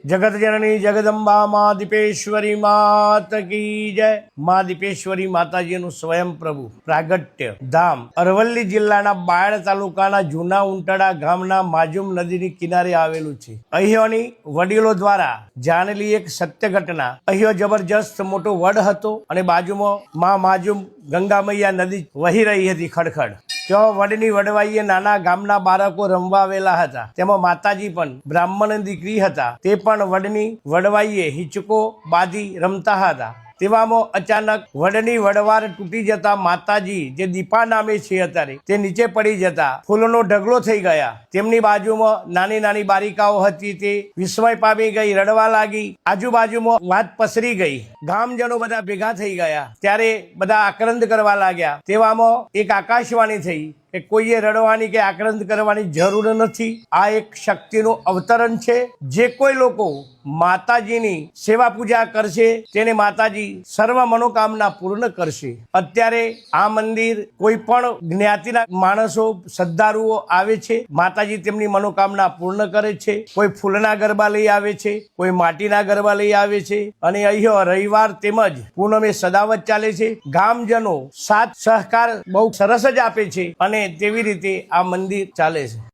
जगत जननी जगदंबा माँ दीपेश्वरी मात की जय। माँ दीपेश्वरी माताजीનું સ્વયં પ્રભુ પ્રાગટ્ય ધામ અરવલ્લી જિલ્લાના બાયડ તાલુકાના જૂના ઉંટડા ગામના માજુમ નદીની કિનારે આવેલું છે। અહીંયાની વડીલો દ્વારા જાણેલી એક સત્ય ઘટના। અહીંયા જબરજસ્ત મોટો વડ હતો અને બાજુમાં માં માજુમ ગંગા મૈયા નદી વહી રહી હતી ખડખડ। જો વડની વડવાઈએ નાના ગામના બાળકો રમવા આવેલા હતા। તેમાં માતાજી પણ બ્રાહ્મણ દીકરી હતા। તે પણ વડની વડવાઈએ હિંચકો બાંધી રમતા હતા। તેવામાં અચાનક વડની વડવાર તૂટી જતા માતાજી જે દીપા નામે છે અત્યારે તે નીચે પડી જતા ફૂલોનો ઢગલો થઈ ગયા। તેમની બાજુમાં નાની નાની બાલિકાઓ હતી તે વિસ્મય પામી ગઈ, રડવા લાગી। આજુબાજુમાં વાત પસરી ગઈ। ગામજનો બધા ભેગા થઈ ગયા ત્યારે બધા આક્રંદ કરવા લાગ્યા। તેવામાં એક આકાશવાણી થઈ કે કોઈએ રડવાની કે આક્રંદ કરવાની જરૂર નથી। આ એક શક્તિનું અવતરણ છે। જે કોઈ લોકો માતાજીની સેવા પૂજા કરશે તેને માતાજી સર્વ મનોકામના પૂર્ણ કરશે। અત્યારે આ મંદિર કોઈ પણ જ્ઞાતિના માણસો શ્રદ્ધાળુઓ આવે છે। માતાજી તેમની મનોકામના પૂર્ણ કરે છે। કોઈ ફૂલના ગરબા લઈ આવે છે, કોઈ માટીના ગરબા લઈ આવે છે અને અહીંયા રવિવાર તેમજ પૂનમે સદાવત ચાલે છે। ગામજનો સાથ સહકાર બહુ સરસ જ આપે છે અને તેવી રીતે આ મંદિર ચાલે છે।